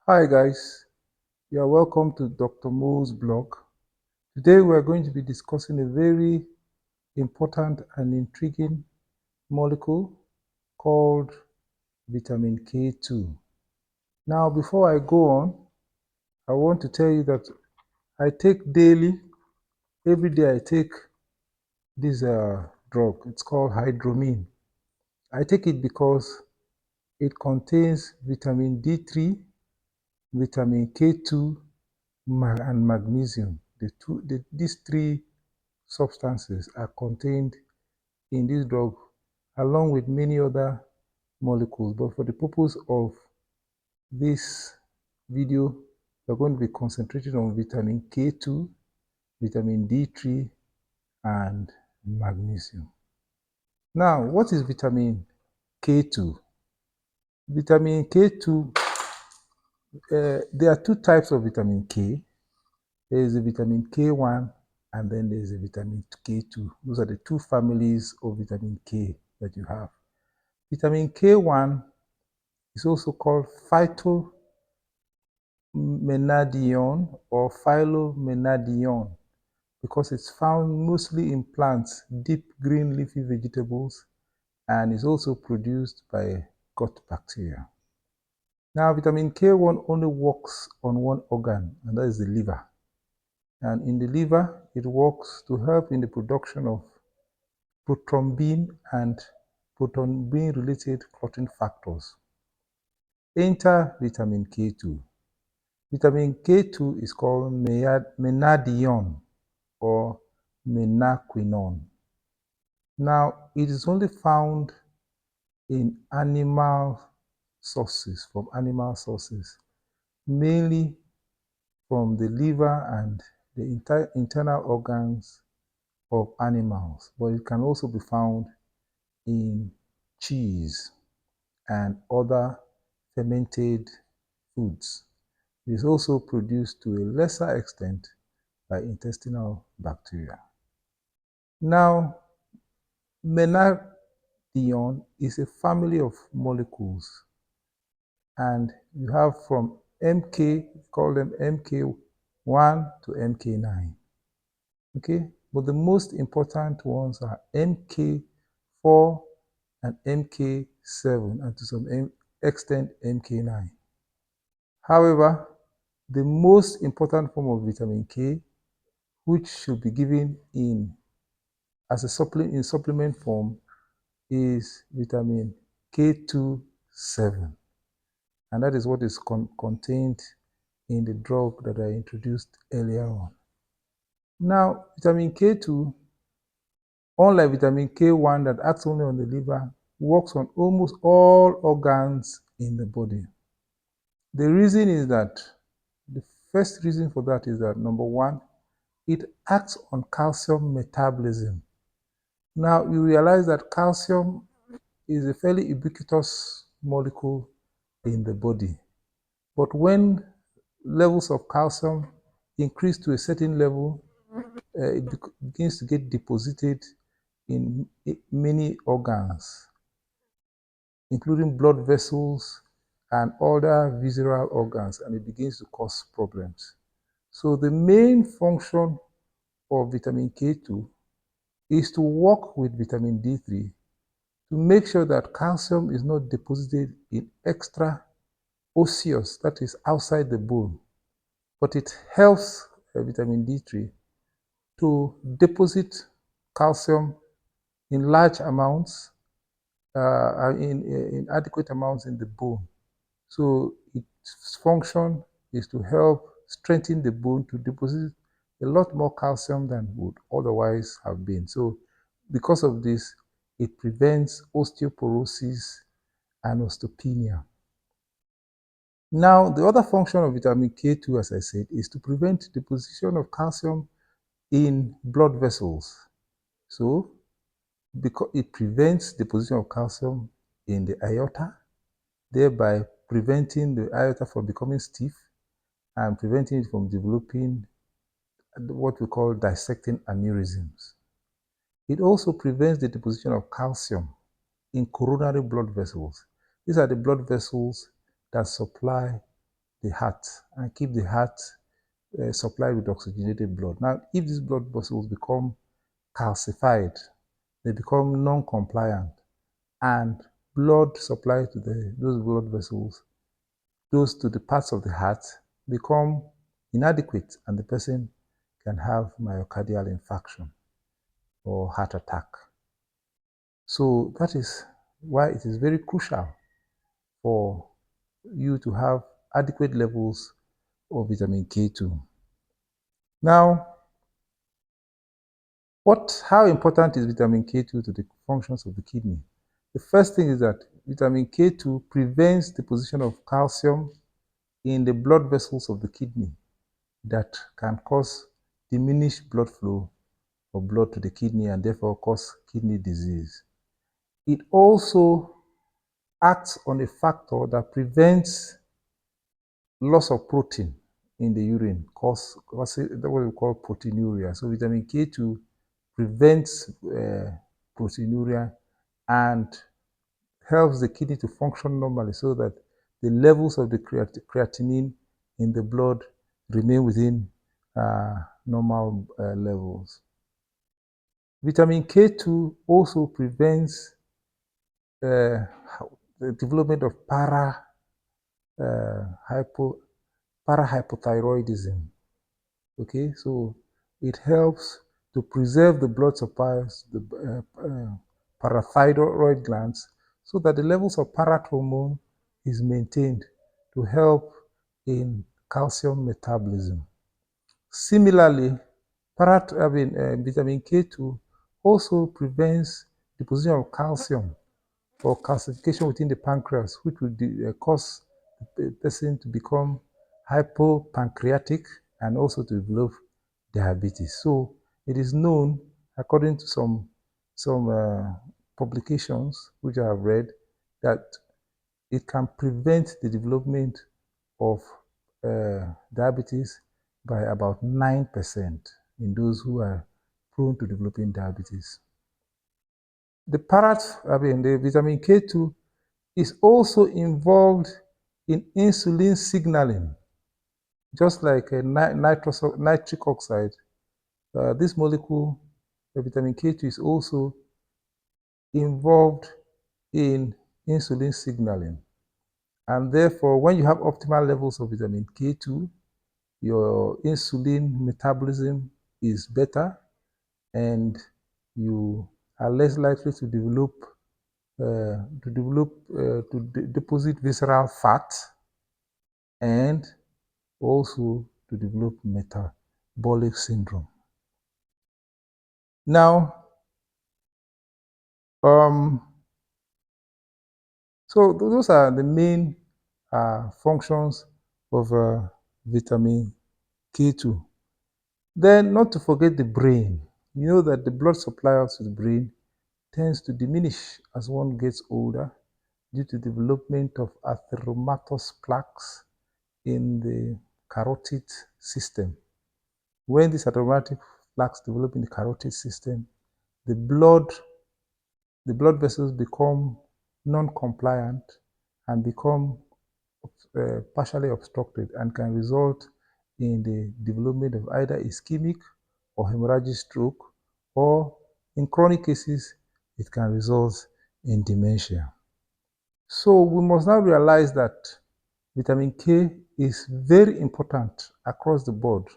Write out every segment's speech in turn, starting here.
Hi guys, you are welcome to Dr. Mo's blog. Today we are going to be discussing a very important and intriguing molecule called vitamin K2. Now before I go on, I want to tell you that I take daily, every day I take this drug. It's called hydromin. I take it because it contains vitamin D3, vitamin K2, and magnesium. These three substances are contained in this drug along with many other molecules. But for the purpose of this video, we're going to be concentrating on vitamin K2, vitamin D3, and magnesium. Now, what is vitamin K2? Vitamin K2, there are two types of vitamin K. There is a vitamin K1 and then there is a vitamin K2. Those are the two families of vitamin K that you have. Vitamin K1 is also called phytomenadione or phyllomenadione because it's found mostly in plants, deep green leafy vegetables, and is also produced by gut bacteria. Now, vitamin K1 only works on one organ, and that is the liver. And in the liver, it works to help in the production of prothrombin and prothrombin-related clotting factors. Enter vitamin K2. Vitamin K2 is called menadione or menaquinone. Now, it is only found in animal sources, mainly from the liver and the internal organs of animals, but it can also be found in cheese and other fermented foods. It is also produced to a lesser extent by intestinal bacteria. Now, menadione is a family of molecules, and you have from MK, call them MK1 to MK9. Okay, but the most important ones are MK4 and MK7, and to some extent MK9. However, the most important form of vitamin K, which should be given as a supplement form, is vitamin K27, and that is what is contained in the drug that I introduced earlier on. Now, vitamin K2, unlike vitamin K1 that acts only on the liver, works on almost all organs in the body. The reason is that, the first reason for that is that, number one, it acts on calcium metabolism. Now, you realize that calcium is a fairly ubiquitous molecule in the body. But when levels of calcium increase to a certain level, it begins to get deposited in many organs, including blood vessels and other visceral organs, and it begins to cause problems. So the main function of vitamin K2 is to work with vitamin D3 to make sure that calcium is not deposited in extra osseous, that is outside the bone, but it helps vitamin D3 to deposit calcium in large amounts, in adequate amounts in the bone. So its function is to help strengthen the bone to deposit a lot more calcium than would otherwise have been. So because of this, it prevents osteoporosis and osteopenia. Now, the other function of vitamin K2, as I said, is to prevent deposition of calcium in blood vessels. So, because it prevents deposition of calcium in the aorta, thereby preventing the aorta from becoming stiff and preventing it from developing what we call dissecting aneurysms. It also prevents the deposition of calcium in coronary blood vessels. These are the blood vessels that supply the heart and keep the heart supplied with oxygenated blood. Now, if these blood vessels become calcified, they become non-compliant, and blood supply to those blood vessels, those to the parts of the heart, become inadequate, and the person can have myocardial infarction or heart attack. So that is why it is very crucial for you to have adequate levels of vitamin K2. Now, how important is vitamin K2 to the functions of the kidney? The first thing is that vitamin K2 prevents deposition of calcium in the blood vessels of the kidney that can cause diminished blood flow of blood to the kidney and therefore cause kidney disease. It also acts on a factor that prevents loss of protein in the urine, that's what we call proteinuria. So vitamin K2 prevents proteinuria and helps the kidney to function normally so that the levels of the creatinine in the blood remain within normal levels. Vitamin K2 also prevents the development of parahypothyroidism. Okay, so it helps to preserve the blood supplies, the parathyroid glands, so that the levels of parathormone is maintained to help in calcium metabolism. Similarly, vitamin K2 also prevents deposition of calcium or calcification within the pancreas, which would cause the person to become hypopancreatic and also to develop diabetes. So it is known, according to some publications which I have read, that it can prevent the development of diabetes by about 9% in those who are prone to developing diabetes. The vitamin K2 is also involved in insulin signaling, just like nitric oxide. This molecule, vitamin K2, is also involved in insulin signaling. And therefore, when you have optimal levels of vitamin K2, your insulin metabolism is better and you are less likely to deposit visceral fat and also to develop metabolic syndrome. Now, so those are the main functions of vitamin K2. Then, not to forget the brain. You know that the blood supply to the brain tends to diminish as one gets older due to development of atheromatous plaques in the carotid system. When these atheromatous plaques develop in the carotid system, the blood vessels become non-compliant and become partially obstructed and can result in the development of either ischemic or hemorrhagic stroke, or in chronic cases, it can result in dementia. So we must now realize that vitamin K is very important across the board.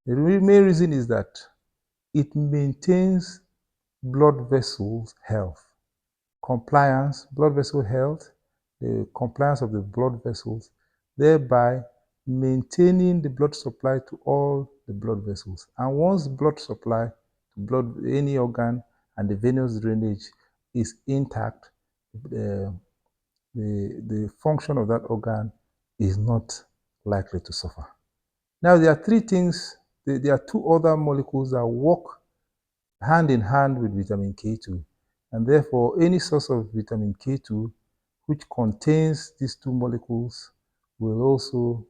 The main reason is that it maintains blood vessels health, blood vessel health, the compliance of the blood vessels, thereby maintaining the blood supply to all the blood vessels. And once blood supply to any organ and the venous drainage is intact, the function of that organ is not likely to suffer. Now, there are there are two other molecules that work hand in hand with vitamin K2. And therefore, any source of vitamin K2 which contains these two molecules will also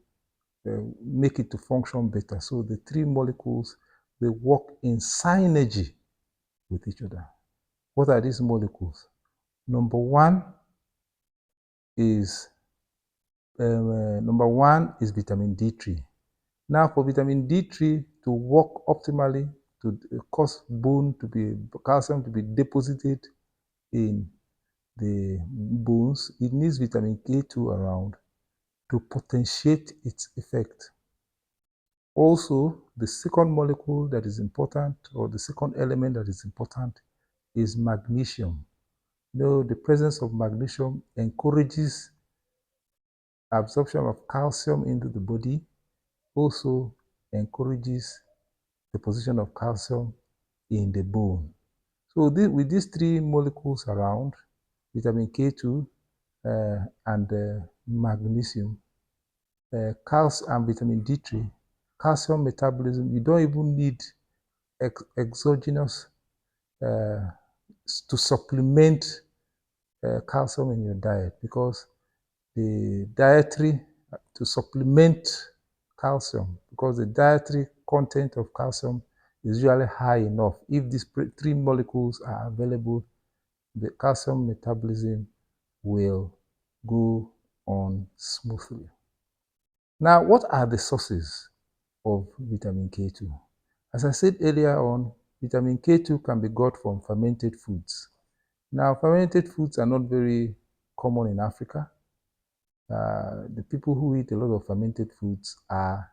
make it to function better. So the three molecules, they work in synergy with each other. What are these molecules? Number one is Number one is vitamin D3. Now, for vitamin D3 to work optimally, to cause calcium to be deposited in the bones, it needs vitamin K2 around to potentiate its effect. Also, the second molecule that is important, or the second element that is important, is magnesium. The presence of magnesium encourages absorption of calcium into the body, also encourages deposition of calcium in the bone. So with these three molecules around, vitamin K2 and magnesium, calcium and vitamin D3, calcium metabolism, you don't even need exogenous to supplement calcium in your diet, because the dietary to supplement calcium, because the dietary content of calcium is usually high enough. If these three molecules are available, the calcium metabolism will go on smoothly. Now, what are the sources of vitamin K2? As I said earlier on, vitamin K2 can be got from fermented foods. Now, fermented foods are not very common in Africa. The people who eat a lot of fermented foods are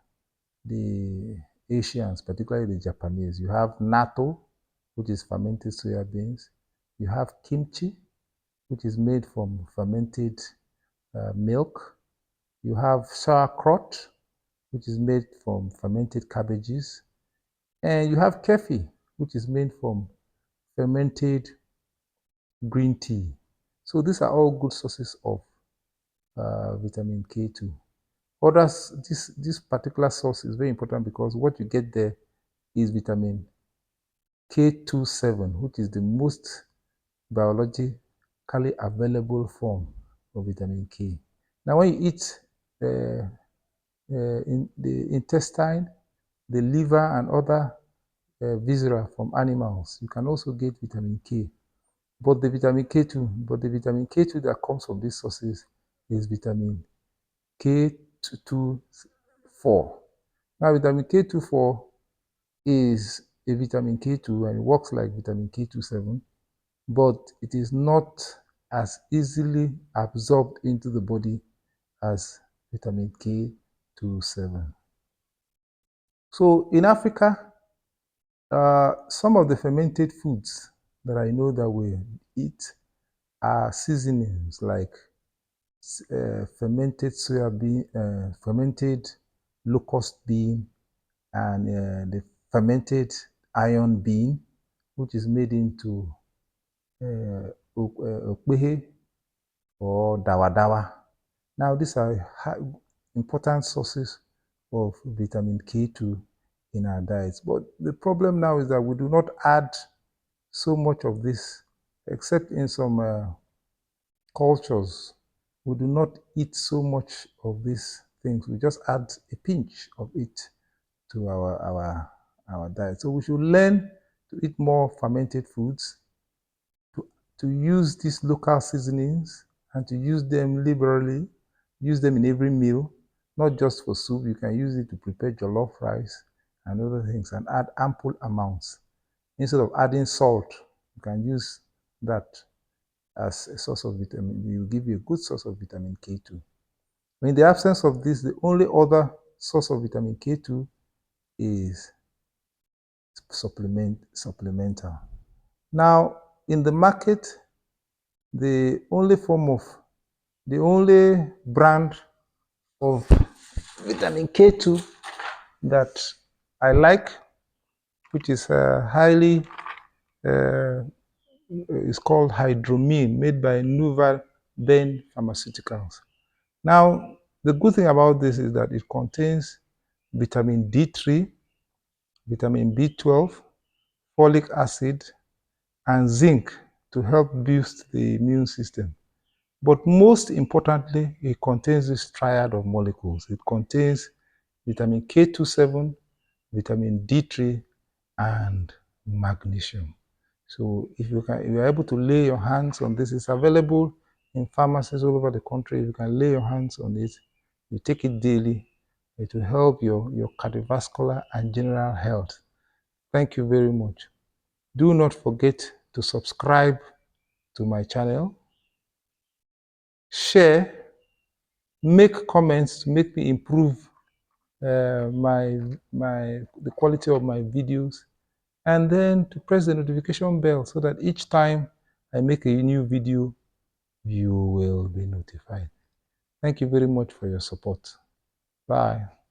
the Asians, particularly the Japanese. You have natto, which is fermented soya beans. You have kimchi, which is made from fermented milk. You have sauerkraut, which is made from fermented cabbages. And you have kefir, which is made from fermented green tea. So these are all good sources of vitamin K2. This particular source is very important because what you get there is vitamin K27, which is the most biologically available form of vitamin K. Now, when you eat in the intestine, the liver, and other viscera from animals, you can also get vitamin K. But the vitamin K2 that comes from these sources is vitamin K24. Now, vitamin K24 is a vitamin K2 and it works like vitamin K27, but it is not as easily absorbed into the body as vitamin K27. So in Africa, some of the fermented foods that I know that we eat are seasonings like fermented soya bean, fermented locust bean, and the fermented iron bean, which is made into okpehe or dawadawa. Now, these are important sources of vitamin K2 in our diets. But the problem now is that we do not add so much of this, except in some cultures. We do not eat so much of these things. We just add a pinch of it to our diet. So we should learn to eat more fermented foods, to use these local seasonings, and to use them liberally, use them in every meal, not just for soup. You can use it to prepare jollof rice and other things, and add ample amounts. Instead of adding salt, you can use that as a source of vitamin. It will give you a good source of vitamin K2. In the absence of this, the only other source of vitamin K2 is supplemental. Now, in the market, the only brand of vitamin K2 that I like, which is highly is called Hydromin, made by Nuva-Ben Pharmaceuticals. Now, the good thing about this is that it contains vitamin D3, vitamin B12, folic acid, and zinc to help boost the immune system. But most importantly, it contains this triad of molecules. It contains vitamin K27, vitamin D3, and magnesium. So if you are able to lay your hands on this, it's available in pharmacies all over the country. If you can lay your hands on it, you take it daily, it will help your cardiovascular and general health. Thank you very much. Do not forget to subscribe to my channel, share, make comments to make me improve the quality of my videos, and then to press the notification bell so that each time I make a new video, you will be notified. Thank you very much for your support. Bye.